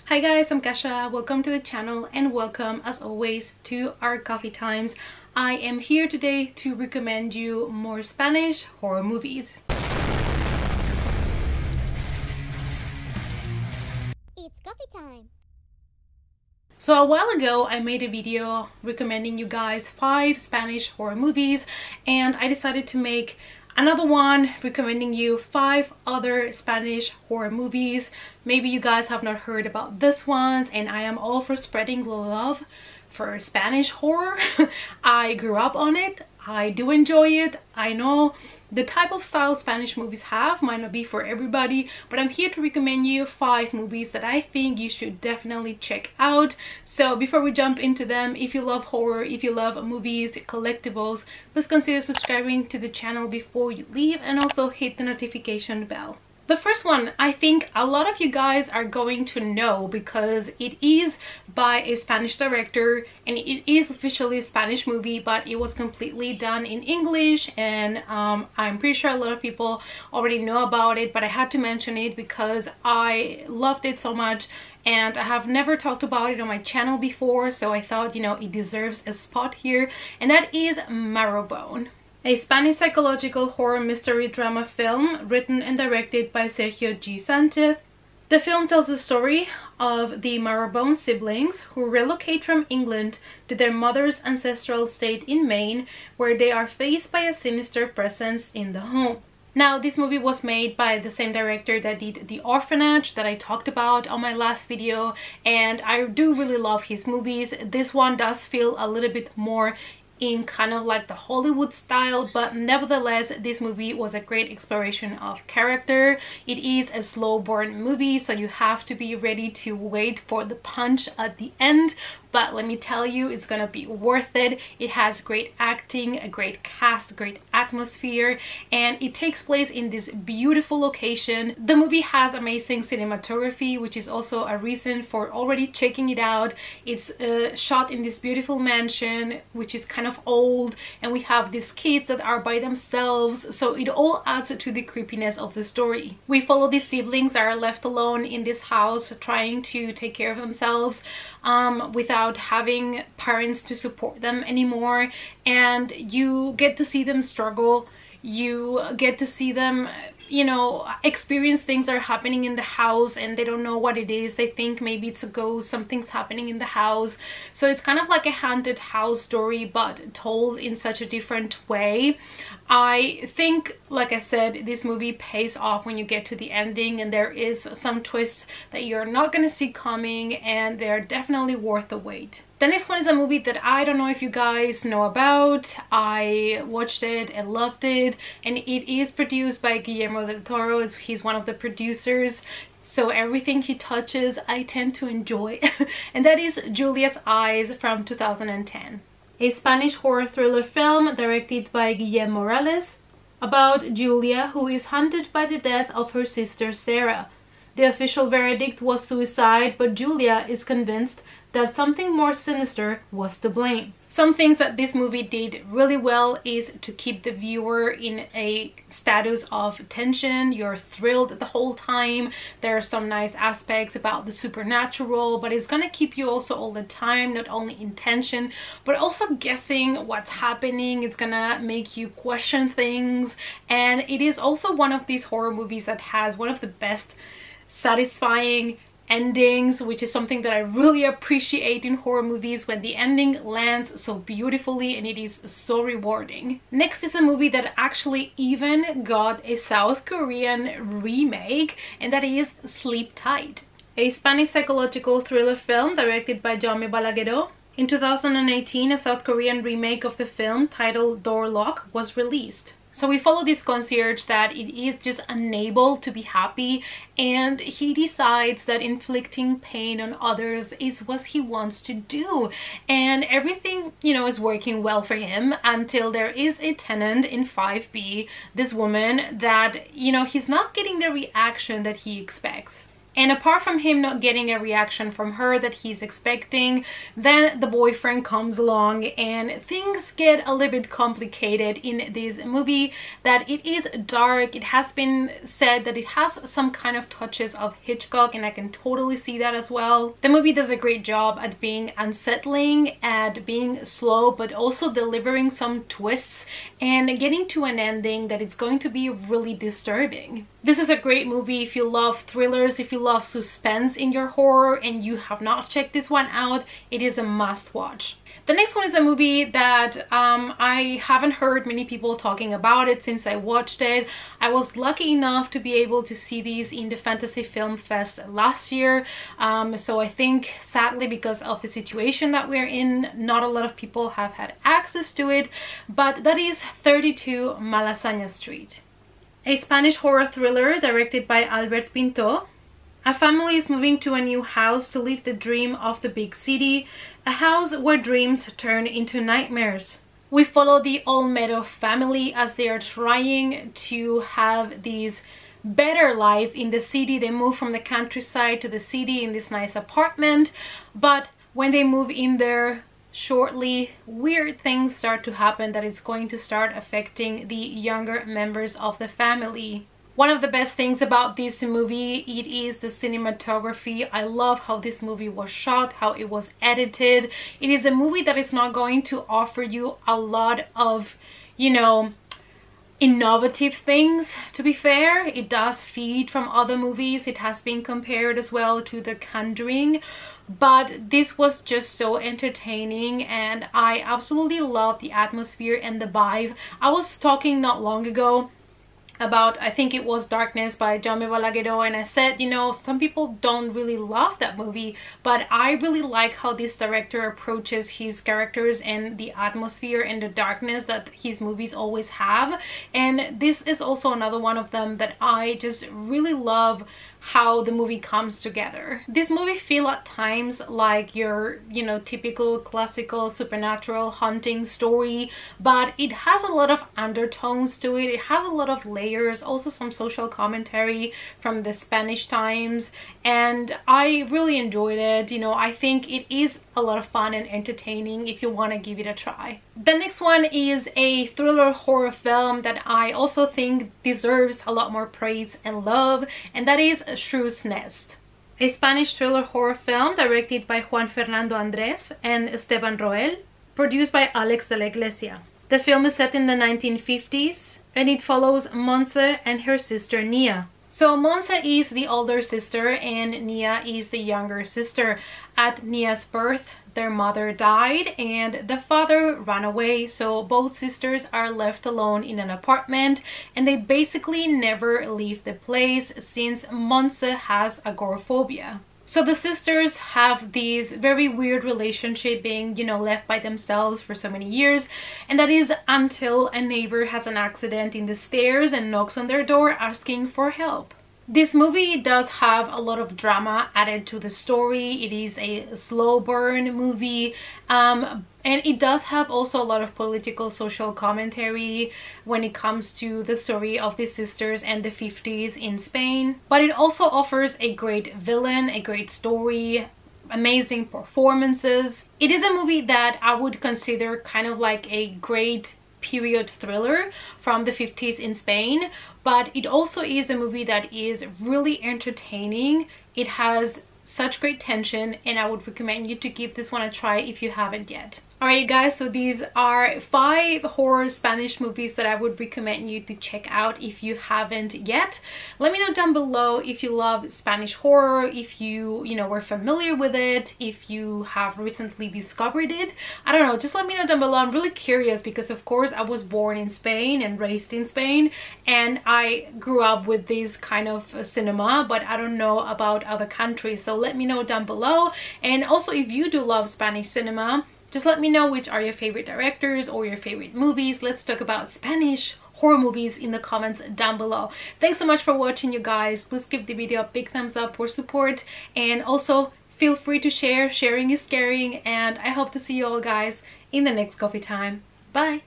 Hi guys, I'm Kasha. Welcome to the channel and welcome as always to our coffee times. I am here today to recommend you more Spanish horror movies. It's coffee time. So a while ago I made a video recommending you guys 5 Spanish horror movies, and I decided to make another one recommending you 5 other Spanish horror movies. Maybe you guys have not heard about this ones, and I am all for spreading the love for Spanish horror. I grew up on it. I do enjoy it. I know the type of style Spanish movies have might not be for everybody, but I'm here to recommend you 5 movies that I think you should definitely check out. So before we jump into them, if you love horror, if you love movies, collectibles, please consider subscribing to the channel before you leave, and also hit the notification bell. The first one, I think a lot of you guys are going to know because it is by a Spanish director and it is officially a Spanish movie, but it was completely done in English, and I'm pretty sure a lot of people already know about it, but I had to mention it because I loved it so much and I have never talked about it on my channel before, so I thought, you know, it deserves a spot here, and that is Marrowbone. A Spanish psychological horror mystery drama film written and directed by Sergio G. Sanchez. The film tells the story of the Marrowbone siblings who relocate from England to their mother's ancestral estate in Maine, where they are faced by a sinister presence in the home. Now, this movie was made by the same director that did The Orphanage that I talked about on my last video, and I do really love his movies. This one does feel a little bit more in kind of like the Hollywood style, but nevertheless this movie was a great exploration of character. It is a slow burn movie, so you have to be ready to wait for the punch at the end, but let me tell you, it's gonna be worth it. It has great acting, a great cast, great atmosphere, and it takes place in this beautiful location. The movie has amazing cinematography, which is also a reason for already checking it out. It's shot in this beautiful mansion, which is kind of old, and we have these kids that are by themselves, so it all adds to the creepiness of the story. We follow these siblings that are left alone in this house trying to take care of themselves without having parents to support them anymore, and you get to see them struggle. You get to see them, you know, experience things that are happening in the house and they don't know what it is. They think maybe it's a ghost, something's happening in the house. So it's kind of like a haunted house story, but told in such a different way. I think, like I said, this movie pays off when you get to the ending, and there is some twists that you're not gonna see coming, and they're definitely worth the wait. The next one is a movie that I don't know if you guys know about. I watched it and loved it, and it is produced by Guillermo del Toro. He's one of the producers, so everything he touches I tend to enjoy. And that is Julia's Eyes from 2010. A Spanish horror thriller film directed by Guillermo Morales about Julia, who is haunted by the death of her sister Sarah. The official verdict was suicide, but Julia is convinced that something more sinister was to blame. Some things that this movie did really well is to keep the viewer in a status of tension. You're thrilled the whole time. There are some nice aspects about the supernatural, but it's gonna keep you also all the time, not only in tension, but also guessing what's happening. It's gonna make you question things, and it is also one of these horror movies that has one of the best satisfying endings, which is something that I really appreciate in horror movies, when the ending lands so beautifully and it is so rewarding. Next is a movie that actually even got a South Korean remake, and that is Sleep Tight, a Spanish psychological thriller film directed by Jaume Balagueró. In 2018, a South Korean remake of the film titled Door Lock was released. So we follow this concierge that it is just unable to be happy, and he decides that inflicting pain on others is what he wants to do, and everything, you know, is working well for him until there is a tenant in 5B, this woman that, you know, he's not getting the reaction that he expects. And apart from him not getting a reaction from her that he's expecting, then the boyfriend comes along and things get a little bit complicated in this movie. That it is dark. It has been said that it has some kind of touches of Hitchcock, and I can totally see that as well. The movie does a great job at being unsettling, at being slow, but also delivering some twists and getting to an ending that it's going to be really disturbing. This is a great movie if you love thrillers, if you love suspense in your horror and you have not checked this one out. It is a must watch. The next one is a movie that I haven't heard many people talking about it since I watched it. I was lucky enough to be able to see these in the Fantasy Film Fest last year. So I think sadly because of the situation that we're in, not a lot of people have had access to it, but that is 32 Malasana Street. A Spanish horror thriller directed by Albert Pinto. A family is moving to a new house to live the dream of the big city, a house where dreams turn into nightmares. We follow the Olmedo family as they are trying to have this better life in the city. They move from the countryside to the city in this nice apartment, but when they move in there, shortly weird things start to happen that it's going to start affecting the younger members of the family. One of the best things about this movie, it is the cinematography. I love how this movie was shot, how it was edited. It is a movie that is not going to offer you a lot of, you know, innovative things. To be fair, it does feed from other movies. It has been compared as well to The Conjuring, but this was just so entertaining and I absolutely love the atmosphere and the vibe. I was talking not long ago about, I think it was Darkness by Jaume Balagueró, and I said, you know, some people don't really love that movie, but I really like how this director approaches his characters and the atmosphere and the darkness that his movies always have. And this is also another one of them that I just really love how the movie comes together. This movie feels at times like your, you know, typical classical supernatural haunting story, but it has a lot of undertones to it. It has a lot of layers, also some social commentary from the Spanish times, and I really enjoyed it. You know, I think it is a lot of fun and entertaining if you want to give it a try. The next one is a thriller horror film that I also think deserves a lot more praise and love, and that is Shrews Nest. A Spanish thriller horror film directed by Juan Fernando Andres and Esteban Roel, produced by Alex de la Iglesia. The film is set in the 1950s and it follows Montse and her sister Nia. So Montse is the older sister and Nia is the younger sister. At Nia's birth, their mother died and the father ran away, so both sisters are left alone in an apartment and they basically never leave the place since Montse has agoraphobia. So the sisters have this very weird relationship, being, you know, left by themselves for so many years, and that is until a neighbor has an accident in the stairs and knocks on their door asking for help. This movie does have a lot of drama added to the story. It is a slow burn movie, and it does have also a lot of political social commentary when it comes to the story of the sisters and the 50s in Spain. But it also offers a great villain, a great story, amazing performances. It is a movie that I would consider kind of like a great period thriller from the 50s in Spain, but it also is a movie that is really entertaining. It has such great tension and I would recommend you to give this one a try if you haven't yet. Alright you guys, so these are 5 horror Spanish movies that I would recommend you to check out if you haven't yet. Let me know down below if you love Spanish horror, if you were familiar with it, if you have recently discovered it. I don't know, just let me know down below. I'm really curious because of course I was born in Spain and raised in Spain and I grew up with this kind of cinema, but I don't know about other countries, so let me know down below. And also if you do love Spanish cinema, just let me know which are your favorite directors or your favorite movies. Let's talk about Spanish horror movies in the comments down below. Thanks so much for watching you guys. Please give the video a big thumbs up for support and also feel free to share. Sharing is caring, and I hope to see you all guys in the next coffee time. Bye!